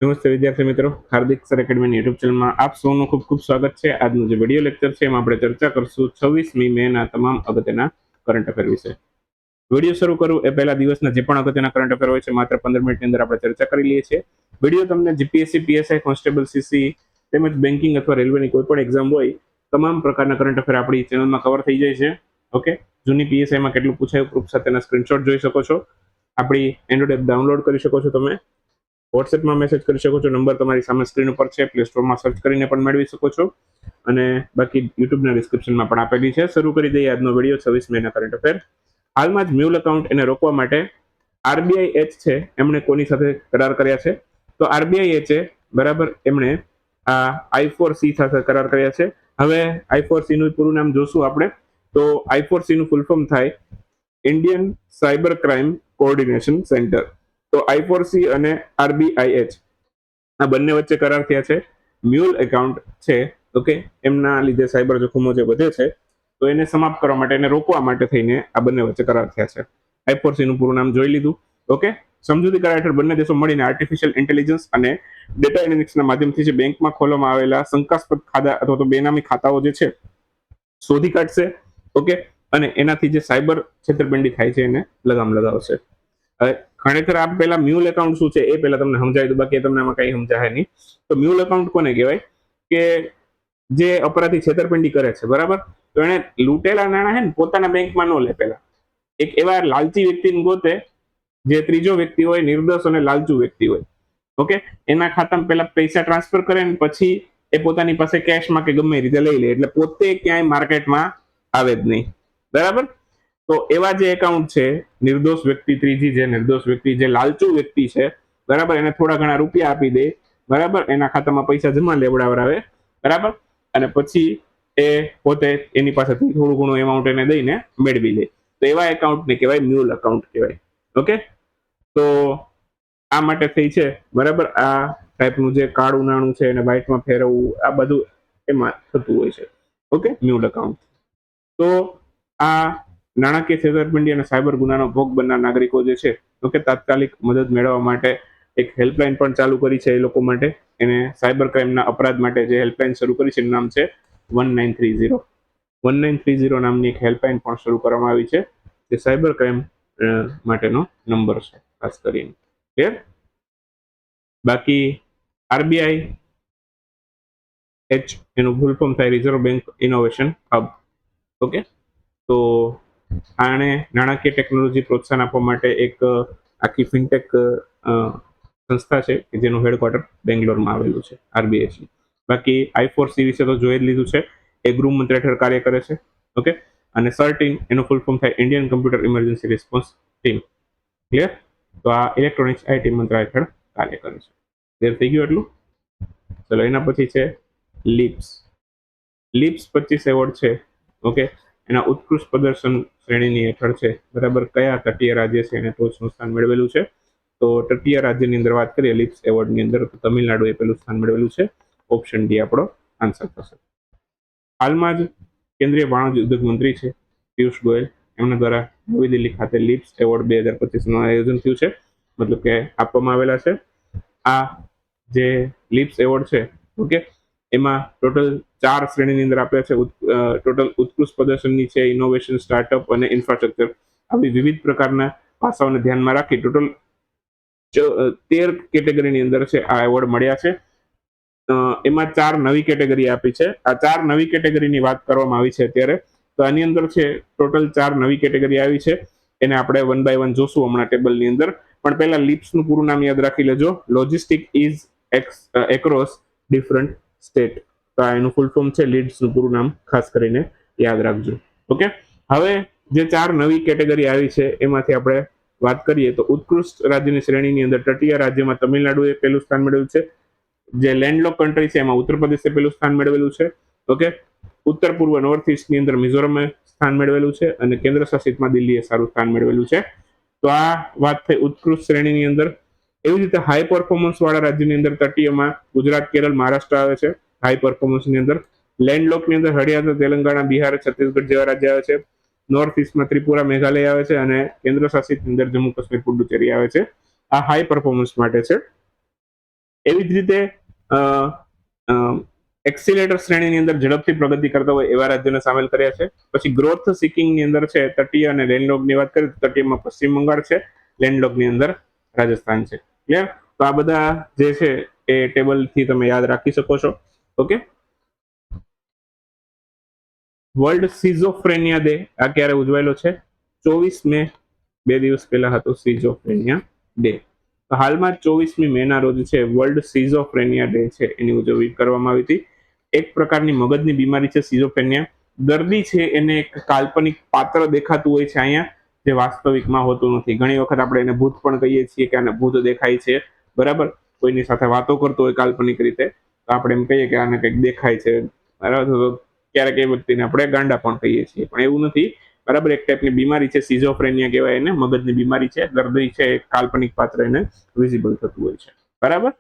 નમસ્તે વિદ્યાર્થી મિત્રો, હાર્દિક સર એકેડમીની યુટ્યુબ ચેનલમાં આપ સૌનું ખૂબ ખૂબ સ્વાગત છે. આજનું જે વિડીયો લેક્ચર છે એમાં આપણે ચર્ચા કરશું 26મી મેના તમામ અગત્યના કરંટ અફેર વિશે. વિડીયો શરૂ કરું એ પહેલા દિવસના જે પણ અગત્યના કરંટ અફેર હોય છે માત્ર 15 મિનિટની અંદર આપણે ચર્ચા કરી લઈએ છીએ. વિડીયો તમને જીપીએસસી, પીએસઆઈ, કોન્સ્ટેબલ, સીસી તેમજ બેન્કિંગ અથવા રેલવેની કોઈ પણ એક્ઝામ હોય તમામ પ્રકારના કરંટ અફેર આપણી ચેનલમાં કવર થઈ જાય છે. ઓકે, જૂની પીએસઆઈમાં કેટલું પૂછાયું પ્રૂફ સાથેના સ્ક્રીનશોટ જોઈ શકો છો. આપણી એન્ડ્રોઇડ એપ ડાઉનલોડ કરી શકો છો. તમે વોટ્સએપમાં મેસેજ કરી શકો છો. નંબર તમારી સામે સ્ક્રીન ઉપર છે. પ્લે સ્ટોરમાં સર્ચ કરીને પણ મેળવી શકો છો અને બાકી યુટ્યુબના ડિસ્ક્રિપ્શનમાં પણ આપેલી છે. શરૂ કરી દઈએ આજનો વિડીયો 26 મેના કરંટ અફેર. હાલમાં જ મ્યુલ એકાઉન્ટ એને રોકવા માટે આરબીઆઈ છે એમણે કોની સાથે કરાર કર્યા છે? તો આરબીઆઈ બરાબર એમણે આ I4C સાથે કરાર કર્યા છે. હવે I4C નું પૂરું નામ જોશું આપણે. તો I4C નું ફૂલ ફોર્મ થાય Indian cyber crime coordination centre. તો I4C અને RBIH આ બંને વચ્ચે કરાર થયા છે. મ્યુલ એકાઉન્ટ છે, ઓકે, એમના લીધે સાયબર જોખમો જે વધે છે તો એને સમાપ્ત કરવા માટે, એને રોકવા માટે થઈને આ બંને વચ્ચે કરાર થયા છે. I4C નું પૂરું નામ જોઈ લીધું. ઓકે, સમજૂતી કરાર હેઠળ બંને દેશો મળીને આર્ટિફિશિયલ ઇન્ટેલિજન્સ અને ડેટા એનાલિટિક્સના માધ્યમથી જે બેંકમાં ખોલવામાં આવેલા શંકાસ્પદ ખાતા અથવા તો બેનામી ખાતાઓ જે છે શોધી કાઢશે. ઓકે, અને એનાથી જે સાયબર છેતરપિંડી થાય છે એને લગામ લગાવશે. હવે ખરેખર આ પહેલા મ્યુલ એકાઉન્ટ શું છે એ પહેલા તમને સમજાવી દઉં, બાકી તમને આમાં કઈ સમજાય નહીં. તો મ્યુલ એકાઉન્ટ કોને કહેવાય? કે જે અપરાધી છેતરપિંડી કરે છે, બરાબર, તો એને લૂંટેલા નાણાં હે ને પોતાના બેંકમાં ન લે. પહેલા એક એવા લાલચી વ્યક્તિને ગોતે જે ત્રીજો વ્યક્તિ હોય, નિર્દોષ અને લાલચુ વ્યક્તિ હોય. ઓકે, એના ખાતામાં પહેલા પૈસા ટ્રાન્સફર કરે ને પછી એ પોતાની પાસે કેશમાં કે ગમે રીતે લઈ લે, એટલે પોતે ક્યાંય માર્કેટમાં આવે જ નહીં. બરાબર, તો એવા જે એકાઉન્ટ છે, નિર્દોષ વ્યક્તિ, ત્રીજી જે નિર્દોષ વ્યક્તિ, જે લાલચુ વ્યક્તિ છે, બરાબર, એને થોડા ઘણા રૂપિયા આપી દે, બરાબર, એના ખાતામાં પૈસા જમા લેવડાવે, બરાબર, અને પછી એ પોતે એની પાસેથી થોડું ઘણું એમાઉન્ટ એને દઈને મેળવી લે. તો એવા એકાઉન્ટને કહેવાય મ્યુલ એકાઉન્ટ કહેવાય. ઓકે, તો આ માટે થઈ છે, બરાબર, આ ટાઈપનું જે કાળું નાણું છે એને વ્હાઇટમાં ફેરવવું, આ બધું એમાં થતું હોય છે. Okay, mule account. તો આ નાણાકીય છેતરપિંડી અને સાયબર ગુનાનો ભોગ બનનાર નાગરિકો જે છે, ઓકે, તાત્કાલિક મદદ મેળવવા માટે એક હેલ્પલાઇન પણ ચાલુ કરી છે એ લોકો માટે. એને સાયબર ક્રાઇમના અપરાધ માટે જે હેલ્પલાઇન શરૂ કરી છે એનું નામ છે 1930. 1930 નામની એક હેલ્પલાઇન પણ શરૂ કરવામાં આવી છે, જે સાયબર ક્રાઇમ માટેનો નંબર છે ખાસ કરીને. ક્લિયર? બાકી આરબીઆઈ એનું ફૂલ ફોર્મ થાય reserve bank innovation hub. Okay, તો આણે નાણાકીય ટેકનોલોજી પ્રોત્સાહન આપવા માટે એક આખી ફિનટેક સંસ્થા છે કે જેનું હેડક્વાર્ટર બેંગ્લોરમાં આવેલું છે, આરબીઆઈ. બાકી I4C વિશે તો જોઈ જ લીધું છે. એ ગૃહ મંત્રી હેઠળ કાર્ય કરે છે. ઓકે, અને સર્ટીન એનું ફૂલ ફોર્મ થાય Indian computer emergency response team. Clear? તો આ ઇલેક્ટ્રોનિક્સ આઈટી મંત્રાલય હેઠળ કાર્ય કરે છે. ક્લિયર થઈ ગયું એટલું? ચલો, એના પછી છે લિપ્સ. લિપ્સ 25 એવોર્ડ છે, ઓકે, એના ઉત્કૃષ્ટ પ્રદર્શન શ્રેણીની હેઠળ છે. બરાબર, કયા તટીય રાજ્ય છે એને ટોચનું સ્થાન મેળવેલું છે? તો તટીય રાજ્યની અંદર વાત કરીએ લિપ્સ એવોર્ડની અંદર, તો તમિલનાડુ એ પેલું સ્થાન મેળવેલું છે. ઓપ્શન ડી આપણો આન્સર થશે. હાલમાં જ કેન્દ્રીય વાણિજ્ય ઉદ્યોગ મંત્રી છે પિયુષ ગોયલ, એમના દ્વારા નવી દિલ્હી ખાતે લિપ્સ એવોર્ડ 2025 નું આયોજન થયું છે, મતલબ કે આપવામાં આવેલા છે. આ જે લિપ્સ એવોર્ડ છે, ઓકે, એમાં ટોટલ 4 શ્રેણીની અંદર આપ્યા છે. ટોટલ ઉત્કૃષ્ટ પ્રદર્શનની છે, ઇનોવેશન, સ્ટાર્ટઅપ અને ઇન્ફ્રાસ્ટ્રક્ચર, આવી વિવિધ પ્રકારના પાસાઓને ધ્યાનમાં રાખી ટોટલ 13 કેટેગરીની અંદર છે આ એવોર્ડ મળ્યા છે. એમાં 4 નવી કેટેગરી આપી છે. આ 4 નવી કેટેગરીની વાત કરવામાં આવી છે અત્યારે. તો આની અંદર છે ટોટલ 4 નવી કેટેગરી આવી છે. એને આપણે વન બાય વન જોશું હમણાં ટેબલની અંદર. પણ પહેલા લિપ્સનું પૂરું નામ યાદ રાખી લેજો. Logistic is across different state. તો આ એનું ફૂલ ફોર્મ છે. લીડ્સનું પૂરું નામ ખાસ કરીને યાદ રાખજો. ઓકે, હવે જે 4 નવી કેટેગરી આવી છે એમાંથી આપણે વાત કરીએ તો ઉત્કૃષ્ટ રાજ્યની શ્રેણીની અંદર તટીય રાજ્યમાં તમિલનાડુએ પહેલું સ્થાન મેળવ્યું છે. જે લેન્ડલોક કન્ટ્રી છે એમાં ઉત્તર પ્રદેશે પહેલું સ્થાન મેળવેલું છે. ઓકે, ઉત્તર પૂર્વ નોર્થ ઈસ્ટની અંદર મિઝોરમે સ્થાન મેળવેલું છે અને કેન્દ્ર શાસિતમાં દિલ્હીએ સારું સ્થાન મેળવેલું છે. તો આ વાત થઈ ઉત્કૃષ્ટ શ્રેણીની અંદર. એવી રીતે હાઈ પરફોર્મન્સ વાળા રાજ્યની અંદર તટીયમાં ગુજરાત, કેરળ, મહારાષ્ટ્ર આવે છે હાઈ પરફોર્મન્સની અંદર. લેન્ડલોકની અંદર હરિયાણા, તેલંગાણા, બિહાર, છત્તીસગઢ જેવા રાજ્ય આવે છે. નોર્થ ઈસ્ટમાં ત્રિપુરા, મેઘાલય આવે છે અને કેન્દ્ર શાસિત અંદર જમ્મુ કાશ્મીર, પુડુચેરી આવે છે. આ હાઈ પરફોર્મન્સ માટે છે. એવી જ રીતે એક્સિલેટર શ્રેણીની અંદર ઝડપથી પ્રગતિ કરતા હોય એવા રાજ્યોને સામેલ કર્યા છે. પછી ગ્રોથ સિકિંગની અંદર છે તટીય અને લેન્ડલોકની વાત કરીએ તો તટીયમાં પશ્ચિમ બંગાળ છે, લેન્ડલોકની અંદર રાજસ્થાન છે. ક્લિયર? તો આ બધા જે છે એ ટેબલથી તમે યાદ રાખી શકો છો. ઓકે, વર્લ્ડ સિઝોફ્રેનિયા ડે આ ક્યારે ઉજવાયેલો છે? 24 મે, 2 દિવસ પહેલા હતો સિઝોફ્રેનિયા ડે. હાલમાં 24મી મેના રોજ છે વર્લ્ડ સિઝોફ્રેનિયા ડે છે એની ઉજવણી કરવામાં આવી હતી. એક પ્રકારની મગજની બીમારી છે સિઝોફ્રેનિયા. દર્દી છે એને એક કાલ્પનિક પાત્ર દેખાતું હોય છે અહીંયા, જે વાસ્તવિકમાં હોતું નથી. ઘણી વખત આપણે એને ભૂત પણ કહીએ છીએ કે આને ભૂત દેખાય છે, બરાબર. કોઈની સાથે વાતો કરતો હોય કાલ્પનિક રીતે તો આપણે એમ કહીએ કે આને કંઈક દેખાય છે, બરાબર. ક્યારેક એ વ્યક્તિને આપણે ગાંડા પણ કહીએ છીએ, પણ એવું નથી, બરાબર. એક ટાઈપની બીમારી છે સિઝોફ્રેનિયા કહેવાય એને, મગજની બીમારી છે. દર્દી છે એક કાલ્પનિક પાત્ર એને વિઝિબલ થતું હોય છે, બરાબર.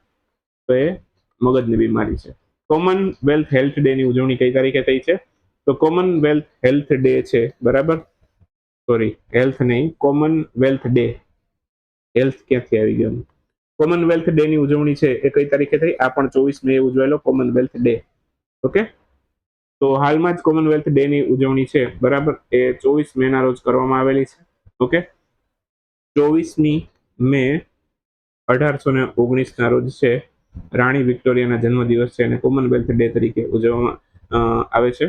તો એ મગજની બીમારી છે. કોમનવેલ્થ હેલ્થ ડે ની ઉજવણી કઈ તારીખે થઈ છે? તો કોમનવેલ્થ હેલ્થ ડે છે, બરાબર. સોરી, હેલ્થ નહીં, કોમનવેલ્થ ડે. હેલ્થ ક્યાંથી આવી ગયું? કોમનવેલ્થ ડે ની ઉજવણી છે એ કઈ તારીખે થઈ? આ પણ 24 મે ઉજવાયેલો કોમનવેલ્થ ડે. ઓકે, તો હાલમાં જ કોમનવેલ્થ ડે ની ઉજવણી છે, બરાબર, એ 24 મે ના રોજ કરવામાં આવેલી છે. ઓકે, 24મી મે 1819 ના રોજ છે રાણી વિક્ટોરિયાના જન્મદિવસ છે અને કોમનવેલ્થ ડે તરીકે ઉજવવામાં આવે છે.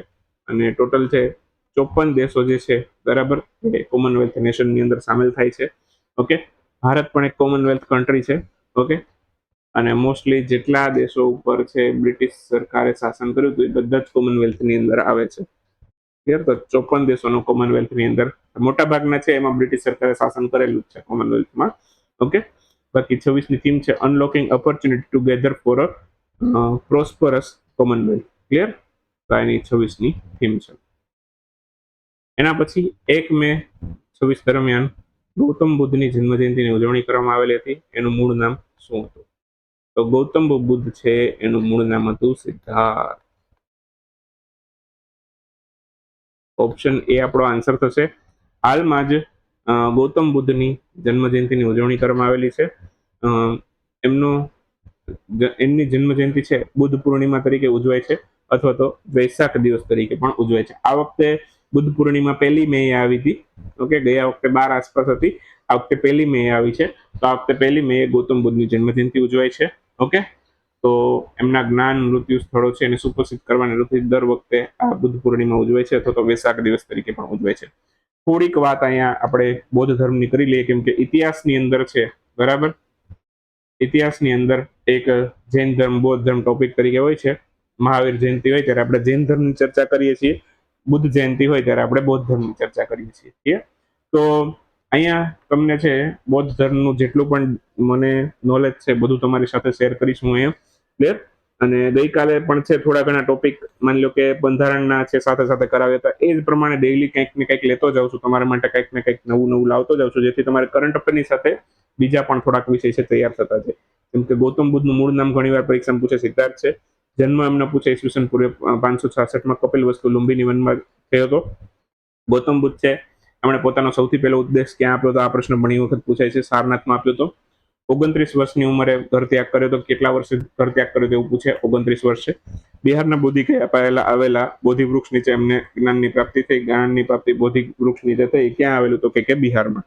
અને ટોટલ છે 54 દેશો જે છે, બરાબર, એ કોમનવેલ્થ નેશનની અંદર સામેલ થાય છે. ઓકે, ભારત પણ એક કોમનવેલ્થ કન્ટ્રી છે. ઓકે, અને મોસ્ટલી જેટલા દેશો ઉપર છે બ્રિટિશ સરકારે શાસન કર્યું હતું એ બધા જ કોમનવેલ્થની અંદર આવે છે. ક્લિયર? તો 54 દેશોનો કોમનવેલ્થની અંદર મોટા ભાગના છે એમાં બ્રિટિશ સરકારે શાસન કરેલું છે કોમનવેલ્થમાં. ઓકે, બાકી 26ની થીમ છે unlocking opportunity together for a prosperous Commonwealth. Clear? તો એની 26ની થીમ છે. એના પછી 1 મે 26 દરમિયાન ગૌતમ બુદ્ધની જન્મજયંતિની ઉજવણી કરવામાં આવેલી હતી. એનું મૂળ નામ શું હતું? તો ગૌતમ બુદ્ધ છે એનું મૂળ નામ હતું સિદ્ધાર્થ. ઓપ્શન એ આપણો આન્સર થશે. હાલમાં જ ગૌતમ બુદ્ધની જન્મજયંતિની ઉજવણી કરવામાં આવેલી છે. એમની જન્મજયંતિ છે બુદ્ધ પૂર્ણિમા તરીકે ઉજવાય છે અથવા તો વૈશાખ દિવસ તરીકે પણ ઉજવાય છે. આ વખતે બુદ્ધ પૂર્ણિમા 1 મે આવી હતી. ઓકે, ગયા વખતે 12 આસપાસ હતી, આ વખતે 1 મે આવી છે. તો આ વખતે 1 મે ગૌતમ બુદ્ધની જન્મજયંતિ ઉજવાય છે. ઓકે, તો એમના જ્ઞાન મૃત્યુ સ્થળો છે એને સુપ્રસિદ્ધ કરવાની ઋતુ દર વખતે આ બુદ્ધ પૂર્ણિમા ઉજવાય છે અથવા તો વૈશાખ દિવસ તરીકે પણ ઉજવાય છે. થોડીક વાત અહીંયા આપણે બૌદ્ધ ધર્મની કરી લઈએ, કેમ કે ઇતિહાસની અંદર છે, બરાબર. ઇતિહાસની અંદર એક જૈન ધર્મ, બૌદ્ધ ધર્મ ટોપિક તરીકે હોય છે. મહાવીર જયંતિ હોય ત્યારે આપણે જૈન ધર્મની ચર્ચા કરીએ છીએ, બુદ્ધ જયંતિ હોય ત્યારે આપણે બૌદ્ધ ધર્મની ચર્ચા કરીએ છીએ. તો અહીંયા તમને છે બૌદ્ધ ધર્મનું જેટલું પણ મને નોલેજ છે બધું તમારી સાથે શેર કરીશ હું અહીંયા. ક્લિયર? અને ગઈકાલે પણ છે થોડા ઘણા ટોપિક માની લો કે બંધારણના છે સાથે સાથે કરાવ્યા હતા. એ જ પ્રમાણે ડેઈલી કંઈક ને કંઈક લેતો જાઉં છું તમારા માટે, કંઈક ને કંઈક નવું નવું લાવતો જાઉં છું, જેથી તમારે કરંટ અફેરની સાથે બીજા પણ થોડાક વિષય છે તૈયાર થતા છે. જેમ કે ગૌતમ બુદ્ધનું મૂળ નામ ઘણીવાર પરીક્ષામાં પૂછે, સિદ્ધાર્થ છે. જન્મ એમનો પૂછે ઈસવીસન પૂર્વે 566માં કપિલવસ્તુ લુંબિની વનમાં થયો હતો. ગૌતમ બુદ્ધ છે એમણે પોતાનો સૌથી પહેલો ઉપદેશ ક્યાં આપ્યો હતો? આ પ્રશ્ન ઘણી વખત પૂછાય છે. સારનાથમાં આપ્યો હતો. 29 વર્ષની ઉંમરે ઘર ત્યાગ કર્યો તો. કેટલા વર્ષે ઘર ત્યાગ કર્યો તો એવું પૂછે. 29 વર્ષે. બિહારના બોધિ કયા પહેલા આવેલા બોધિ વૃક્ષ નીચે એમને જ્ઞાનની પ્રાપ્તિ થઈ. જ્ઞાનની પ્રાપ્તિ બોધિ વૃક્ષ નીચે થઈ. ક્યાં આવેલું તો કે બિહારમાં.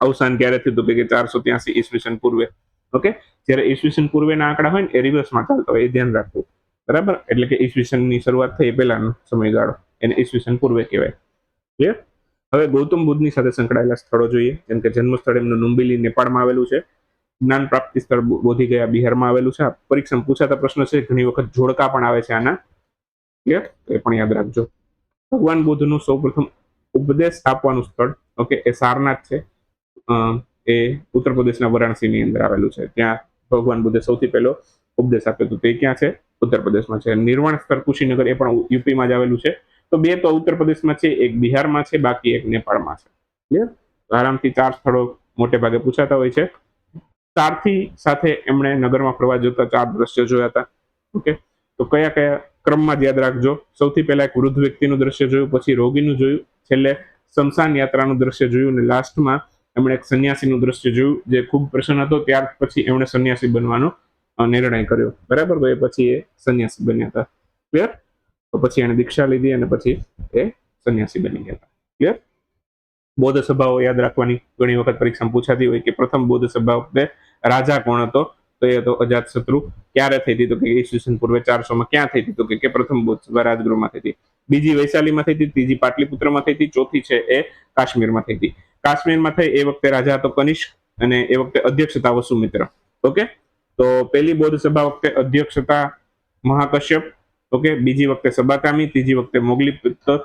અવસાન ક્યારે થયું તો કે 483 ઈસવીસન પૂર્વે. ઓકે, જ્યારે ઈસવીસન પૂર્વેના આંકડા હોય ને એ રિવર્સમાં ચાલતો હોય, એ ધ્યાન રાખવું, બરાબર. એટલે કે ઈસવીસનની શરૂઆત થઈ પહેલાનો સમયગાળો એને ઈસવીસન પૂર્વે કહેવાય. ક્લિયર? હવે ગૌતમ બુદ્ધની સાથે સંકળાયેલા સ્થળો જોઈએ. જેમ કે જન્મ સ્થળ એમનું લુંબિની નેપાળમાં આવેલું છે. જ્ઞાન પ્રાપ્તિ સ્થળ બોધિ ગયા બિહારમાં આવેલું છે. આ પરીક્ષામાં પૂછાતા પ્રશ્ન છે, ઘણી વખત જોડકા પણ આવે છે આના. ક્લિયર? એ પણ યાદ રાખજો. ભગવાન બુદ્ધનું સૌપ્રથમ ઉપદેશ આપવાનું સ્થળ, ઓકે, એ સારનાથ છે. એ ઉત્તર પ્રદેશના વારાણસીની અંદર આવેલું છે. ત્યાં ભગવાન બુદ્ધે સૌથી પહેલો ઉપદેશ આપ્યો હતો. તે ક્યાં છે? ઉત્તર પ્રદેશમાં છે. નિર્વાણ સ્થળ કુશીનગર, એ પણ યુપીમાં જ આવેલું છે. તો 2 તો ઉત્તર પ્રદેશમાં છે, એક બિહારમાં છે, બાકી એક નેપાળમાં છે. ક્લિયર? આરામથી 4 સ્થળો મોટે ભાગે પૂછાતા હોય છે. સારથી સાથે એમણે નગરમાં ફરવા જતા 4 દ્રશ્યો જોયા હતા. ઓકે, તો કયા કયા ક્રમમાં યાદ રાખજો. સૌથી પહેલા એક વૃદ્ધ વ્યક્તિનું દ્રશ્ય જોયું, પછી રોગીનું જોયું, છેલ્લે શમશાન યાત્રાનું દ્રશ્ય જોયું અને લાસ્ટમાં એમણે એક સંન્યાસીનું દ્રશ્ય જોયું, જે ખૂબ પ્રસન્ન હતો. ત્યાર પછી એમણે સંન્યાસી બનવાનો નિર્ણય કર્યો, બરાબર. તો એ પછી એ સંન્યાસી બન્યા હતા. ક્લિયર? તો પછી એને દીક્ષા લીધી અને પછી એ સંન્યાસી બની ગયા હતા. ક્લિયર? બૌદ્ધ સભાઓ યાદ રાખવાની ઘણી વખત પરીક્ષામાં પૂછાતી હોય કે પ્રથમ બૌદ્ધ સભા વખતે રાજા કોણ હતો? તો એ હતો અજાતશત્રુ. ક્યારે થઈ હતી? તો કે ઈસવીસન પૂર્વે 400 માં. ક્યાં થઈ હતી? તો કે પ્રથમ બૌદ્ધ સભા રાજગૃહમાં થઈ હતી. બીજી વૈશાલીમાં થઈ હતી, ત્રીજી પાટલીપુત્રમાં થઈ હતી, ચોથી છે એ કાશ્મીરમાં થઈ હતી. કાશ્મીરમાં થઈ એ વખતે રાજા હતો કનિષ્ક અને એ વખતે અધ્યક્ષ હતા વસુમિત્ર. ઓકે, તો પહેલી બૌદ્ધ સભા વખતે અધ્યક્ષ હતા મહાકશ્યપ. ઓકે, બીજી વખતે સબાકામી, ત્રીજી વખતે મોગલીપુત્ર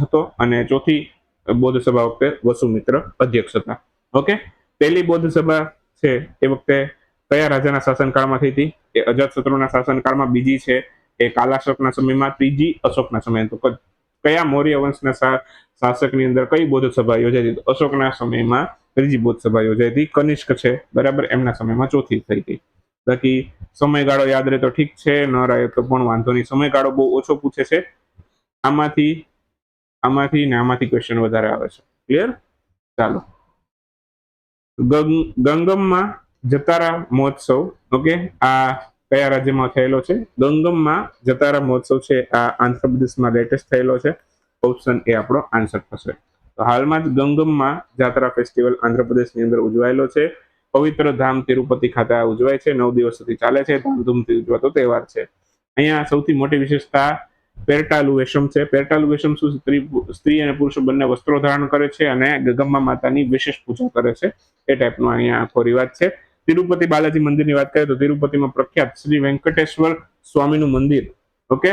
હતો અને ચોથી બૌદ્ધ સભા વખતે વસુમિત્ર અધ્યક્ષ હતા. ઓકે, પહેલી બૌદ્ધ સભા છે એ વખતે કયા રાજાના શાસનકાળમાં થઈ હતી? એ અજાતશત્રુના શાસનકાળમાં. બીજી છે એ કાલાશોકના સમયમાં. ત્રીજી અશોકના સમયમાં. તો કયા મૌર્ય વંશના શાસકની અંદર કઈ બૌદ્ધ સભા યોજાઈ હતી? અશોકના સમયમાં ત્રીજી બૌદ્ધ સભા યોજાઈ હતી. કનિષ્ક છે, બરાબર, એમના સમયમાં ચોથી થઈ હતી. બાકી સમયગાળો યાદ રહે તો ઠીક છે, ન રહે તો પણ વાંધો નહીં. સમયગાળો બહુ ઓછો પૂછે છે. આમાંથી ને આમાંથી ક્વેશ્ચન વધારે આવે છે. ક્લિયર? ચાલો, ગંગમમાં જતારા મહોત્સવ. ઓકે, આ કયા રાજ્યમાં થયેલો છે? ગંગમમાં જતારા મહોત્સવ છે આ આંધ્રપ્રદેશમાં લેટેસ્ટ થયેલો છે. ઓપ્શન એ આપણો આન્સર થશે. તો હાલમાં જ ગંગમમાં જાત્રા ફેસ્ટિવલ આંધ્રપ્રદેશની અંદર ઉજવાયેલો છે. પવિત્ર ધામ તિરુપતિ ખાતે આ ઉજવાય છે. 9 દિવસ સુધી ચાલે છે. ધામધૂમથી ઉજવાતો તહેવાર છે. અહીંયા સૌથી મોટી વિશેષતા પેરટાલુ વેશમ છે. પેરટાલુ વેશમ શું? સ્ત્રી અને પુરુષો બંને વસ્ત્રો ધારણ કરે છે અને ગગમ્મા માતાની વિશેષ પૂજા કરે છે. એ ટાઈપનો અહીંયા આખો રિવાજ છે. તિરુપતિ બાલાજી મંદિરની વાત કરીએ તો તિરુપતિમાં પ્રખ્યાત શ્રી વેંકટેશ્વર સ્વામીનું મંદિર, ઓકે,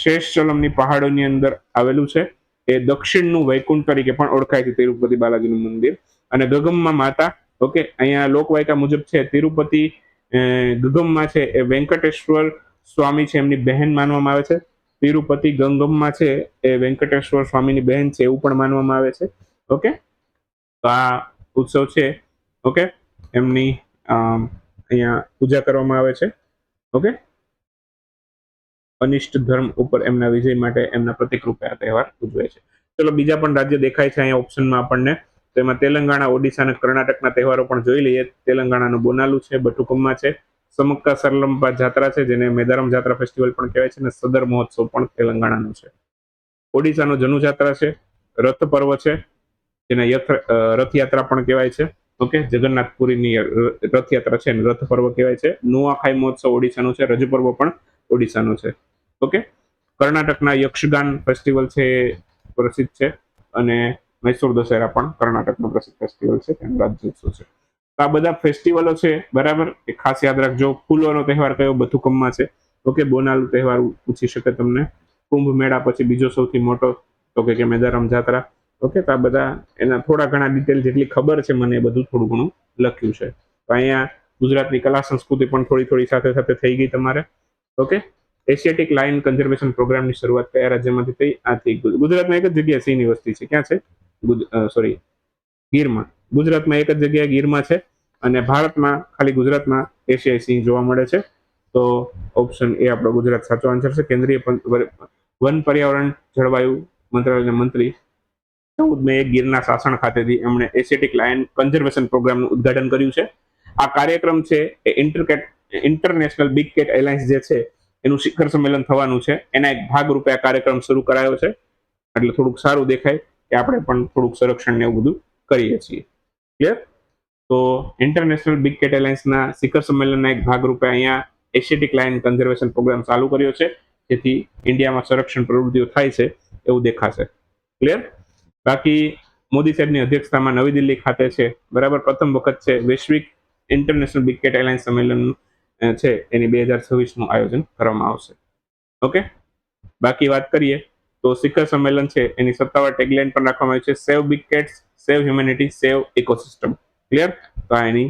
શેષચલમની પહાડોની અંદર આવેલું છે. એ દક્ષિણનું વૈકુંઠ તરીકે પણ ઓળખાય છે તિરુપતિ બાલાજીનું મંદિર. અને ગગમ્મા માતા, ઓકે, અહીંયા લોકવાયકા મુજબ છે તિરુપતિ ગગમ્મા છે એ વેંકટેશ્વર સ્વામી છે એમની બહેન માનવામાં આવે છે. તિરુપતિ ગંગમ્મા છે એ વેંકટેશ્વર સ્વામીની બહેન છે એવું પણ માનવામાં આવે છે. ઓકે, તો આ ઉત્સવ છે, ઓકે, એમની અહીંયા પૂજા કરવામાં આવે છે. ઓકે, અનિષ્ટ ધર્મ ઉપર એમના વિજય માટે એમના પ્રતિક રૂપે આ તહેવાર ઉજવાય છે. ચલો, બીજા પણ રાજ્ય દેખાય છે અહીંયા ઓપ્શનમાં આપણને. તો એમાં તેલંગાણા, ઓડિશા અને કર્ણાટકના તહેવારો પણ જોઈ લઈએ. તેલંગાણાનું બોનાલુ છે, બટુકમ્મા છે, સમક્કા સરલંબા જાત્રા છે જેને મેદારમ જાત્રા ફેસ્ટિવલ પણ કહેવાય છે, અને સદર મહોત્સવ પણ તેલંગાણાનો છે. ઓડિશાનો જનુ જાત્રા છે, રથ પર્વ છે જેને રથયાત્રા પણ કહેવાય છે. ઓકે, જગન્નાથપુરીની રથયાત્રા છે રથ પર્વ કહેવાય છે. નુઆખાઈ મહોત્સવ ઓડિશાનો છે, રજ પર્વ પણ ઓડિશાનો છે. ઓકે, કર્ણાટકના યક્ષગાન ફેસ્ટિવલ છે પ્રસિદ્ધ છે, અને મૈસૂર દશેરા પણ કર્ણાટકનો પ્રસિદ્ધ ફેસ્ટિવલ છે, તેનો રાજ્યોત્સવ છે. આ બધા ફેસ્ટિવલો છે, બરાબર, એ ખાસ યાદ રાખજો. ફૂલોનો તહેવાર કયો? બથુકમ્મા છે. ઓકે, બોનાલુ તહેવાર પૂછી શકે તમને. કુંભ મેળા પછી બીજો સૌથી મોટો તો કે મેદારમ જાત્રા. ઓકે, તો આ બધા એના થોડા ઘણા ડિટેલ જેટલી ખબર છે મને, એ બધું થોડું ઘણું લખ્યું છે. તો અહીંયા ગુજરાતની કલા સંસ્કૃતિ પણ થોડી સાથે સાથે થઈ ગઈ તમારે. ઓકે, એશિયાટિક લાયન કન્ઝર્વેશન પ્રોગ્રામની શરૂઆત કયા રાજ્યમાંથી થઈ? આ થઈ ગુજરાતમાં. એક જ જગ્યાએ સિંહની વસ્તી છે. ક્યાં છે? સોરી, ગીરમાં. ગુજરાતમાં એક જ જગ્યાએ ગીરમાં છે, અને ભારતમાં ખાલી ગુજરાતમાં એશિયાઈ સિંહ જોવા મળે છે. તો ઓપ્શન એ આપણો ગુજરાત સાચો આન્સર છે. કેન્દ્રીય વન પર્યાવરણ જળવાયુ મંત્રાલયના મંત્રી 14 મે ગીરના શાસન ખાતેથી એમણે એશિયાટિક લાયન કન્ઝર્વેશન પ્રોગ્રામનું ઉદ્ઘાટન કર્યું છે. આ કાર્યક્રમ છે એ ઇન્ટરનેશનલ બિગ કેટ એલાયન્સ જે છે એનું શિખર સંમેલન થવાનું છે. એના એક ભાગરૂપે આ કાર્યક્રમ શરૂ કરાયો છે. એટલે થોડુંક સારું દેખાય કે આપણે પણ થોડુંક સંરક્ષણ ને એવું બધું કરીએ છીએ. ક્લિયર? તો ઇન્ટરનેશનલ બિગ કેટ એલાયન્સના શિખર સંમેલનના એક ભાગરૂપે અહીંયા એશિયાટિક લાયન કન્ઝર્વેશન પ્રોગ્રામ ચાલુ કર્યો છે, જેથી ઇન્ડિયામાં સંરક્ષણ પ્રવૃત્તિઓ થાય છે એવું દેખાશે. ક્લિયર? બાકી મોદી સાહેબની અધ્યક્ષતામાં નવી દિલ્હી ખાતે છે, બરાબર, પ્રથમ વખત છે વૈશ્વિક ઇન્ટરનેશનલ બિગ કેટ એલાયન્સ સંમેલન છે એની 2026નું આયોજન કરવામાં આવશે. ઓકે, બાકી વાત કરીએ તો શિખર સંમેલન છે એની સત્તાવાર ટેગલાઇન પણ રાખવામાં આવી છે, સેવ બિગ કેટ્સ, સેવ હ્યુમેનિટી, સેવ ઇકોસિસ્ટમ. ક્લિયર? તો આ એની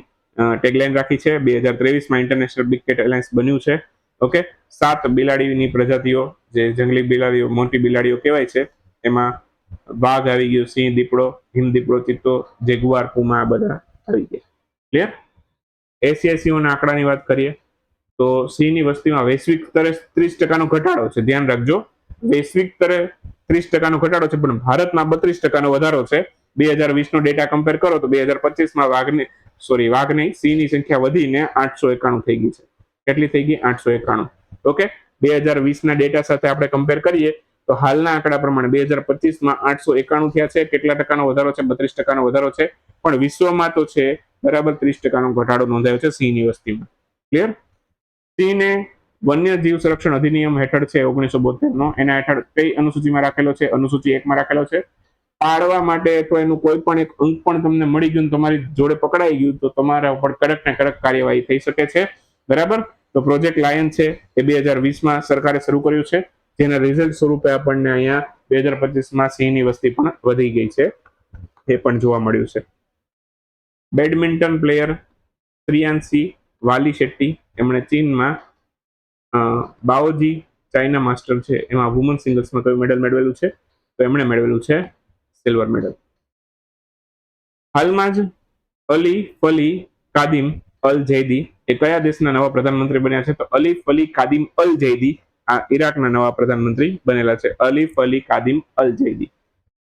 ટેગલાઇન રાખી છે. 2023માં ઇન્ટરનેશનલ બિગ કેટ એલાયન્સ બન્યું છે. ઓકે, 7 બિલાડીની પ્રજાતિઓ, જે જંગલી બિલાડીઓ, મોટી બિલાડીઓ કહેવાય છે, એમાં વાઘ આવી ગયો, સિંહ, દીપડો, હિમ દીપડો, ચિત્તો, જેગુઆર, પુમા, બધા આવી ગયા. ક્લિયર? એશિયાઈ સિંહોના આંકડાની વાત કરીએ તો સિંહની વસ્તીમાં વૈશ્વિક સ્તરે 30% ઘટાડો છે. ધ્યાન રાખજો, વૈશ્વિક સ્તરે 30% ઘટાડો છે, પણ ભારતમાં 32% વધારો છે. 2020નો ડેટા કમ્પેર કરો તો 2025માં સોરી વાઘ નહીં, સિંહની સંખ્યા વધીને 891 થઈ ગઈ છે. કેટલી થઈ ગઈ? 891. ઓકે, 2020 ના ડેટા સાથે આપણે કમ્પેર કરીએ તો હાલના આંકડા પ્રમાણે 2025માં 891 થયા છે. કેટલા ટકાનો વધારો છે? 32% વધારો છે. પણ વિશ્વમાં તો છે બરાબર 30% ઘટાડો નોંધાયો છે સિંહની વસ્તીમાં. ક્લિયર? સિંહને વન્યજીવ સંરક્ષણ અધિનિયમ હેઠળ છે 1972 નો, એના હેઠળ કઈ અનુસૂચિમાં રાખેલો છે? અનુસૂચિ 1 માં રાખેલો છે. પાડવા માટે તો એનું કોઈ પણ એક અંક પણ તમને મળી ગયું, તમારી જોડે પકડાઈ ગયું, તો તમારા ઉપર કડક ને કડક કાર્યવાહી થઈ શકે છે. બરાબર? તો પ્રોજેક્ટ લાયન છે એ 2020માં સરકારે શરૂ કર્યું છે, જેના રિઝલ્ટ સ્વરૂપે આપણને અહીંયા 2025માં સિંહની વસ્તી પણ વધી ગઈ છે, એ પણ જોવા મળ્યું છે. બેડમિન્ટન પ્લેયર શ્રિયાંશી વાલી શેટ્ટી, એમણે ચીનમાં બાઓજી ચાઇના માસ્ટર છે એમાં વુમન સિંગલ્સમાં કયું મેડલ મેળવેલું છે? તો એમણે મેળવેલું છે સિલ્વર મેડલ. હાલમાં જ અલી ફલી કાદિમ અલ જૈદી એ કયા દેશના નવા પ્રધાનમંત્રી બન્યા છે? તો અલી ફલી કાદિમ અલ જૈદી આ ઈરાકના નવા પ્રધાનમંત્રી બનેલા છે. અલી ફલી કાદિમ અલ જૈદી,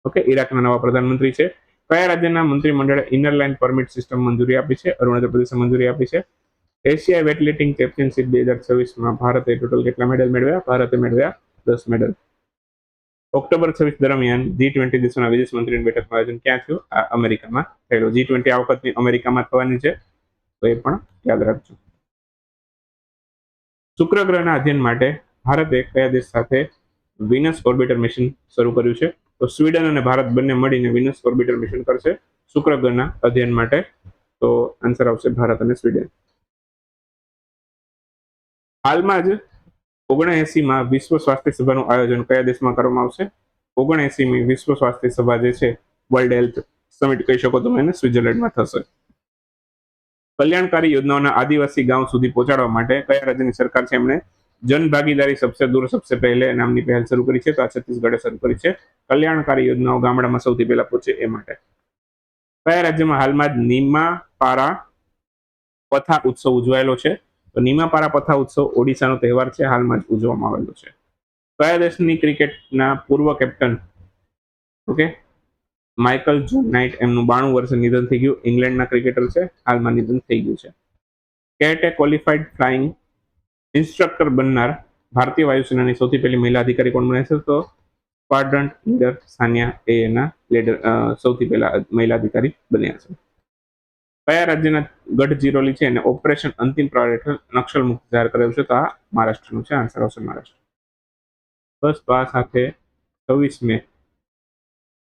ઓકે, ઈરાકના નવા પ્રધાનમંત્રી છે. કયા રાજ્યના મંત્રીમંડળે ઇનર લાઇન પરમિટ સિસ્ટમ મંજૂરી આપી છે? અરુણાચલ પ્રદેશે મંજૂરી આપી છે. એશિયા વેટલિફ્ટિંગ ચેમ્પિયનશિપ 2026માં ભારતે ટોટલ કેટલા મેડલ મેળવ્યા? ભારતે મેળવ્યા 10 મેડલ. ઓક્ટોબર 26 દરમિયાન G20 દેશોના વિદેશ મંત્રીની બેઠકનું આયોજન ક્યાં થયું? આ અમેરિકામાં થયેલું. G20 આ વખતની અમેરિકામાં થવાની છે, તો એ પણ યાદ રાખજો. શુક્ર ગ્રહના અધ્યયન માટે ભારતે કયા દેશ સાથે વિનસ ઓર્બિટર મિશન શરૂ કર્યું છે? તો સ્વીડન અને ભારત બંને મળીને વિનસ ઓર્બિટર મિશન કરશે શુક્ર ગ્રહના અધ્યયન માટે. તો આન્સર આવશે ભારત અને સ્વીડન. હાલમાં જ 79માં વિશ્વ સ્વાસ્થ્ય સભાનું આયોજન કયા દેશમાં કરવામાં આવશે? 79મી વિશ્વ સ્વાસ્થ્ય સભા જે છે, વર્લ્ડ હેલ્થ સમિટ કહી શકો તમે એને, સ્વિટ્ઝરલેન્ડમાં થશે. કલ્યાણકારી યોજનાઓના આદિવાસી ગાંવ સુધી પહોંચાડવા માટે કયા રાજ્યની સરકાર છે એમણે જન ભાગીદારી સબસે દૂર સબસે પહેલે નામની પહેલ શરૂ કરી છે? તો આ છત્તીસગઢે શરૂ કરી છે. કલ્યાણકારી યોજનાઓ ગામડામાં સૌથી પહેલા પહોંચે એ માટે. કયા રાજ્યમાં હાલમાં જ નીમાપારા પથા ઉત્સવ ઉજવાયેલો છે? તો નીમાપારા પથા ઉત્સવ ઓડિશાનો તહેવાર છે, હાલમાં જ ઉજવવામાં આવેલો છે. કયા દેશની ક્રિકેટના પૂર્વ captain, okay, Michael John Knight, એમનું 92 વર્ષે નિધન થઈ ગયું. ઇંગ્લેન્ડના ક્રિકેટર છે, હાલમાં નિધન થઈ ગયું છે. કેટે ક્વોલિફાઈડ ફ્લાઇંગ ઇન્સ્ટ્રક્ટર બનનાર ભારતીય વાયુસેનાની સૌથી પહેલી મહિલા અધિકારી કોણ બને છે? તો સ્ક્વાડ્રન લીડર સાનિયા એ એના લીડર સૌથી પહેલા મહિલા અધિકારી બન્યા છે. કયા રાજ્યના ગઢચિરોલી છે એને ઓપરેશન અંતિમ પ્રહાર હેઠળ નક્સલ મુક્ત જાહેર કરેલું છે? તો આ મહારાષ્ટ્રનું છે, આન્સર આવશે મહારાષ્ટ્ર. બસ તો આ સાથે 26 મે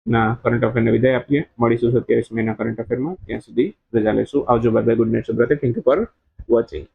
ના કરંટ અફેરને વિદાય આપીએ. મળીશું 27 મેના કરંટ અફેરમાં. ત્યાં સુધી રજા લેશું. આવજો, બાય બાય, ગુડ નાઇટ, શુભરાત્રી. Thank you for watching.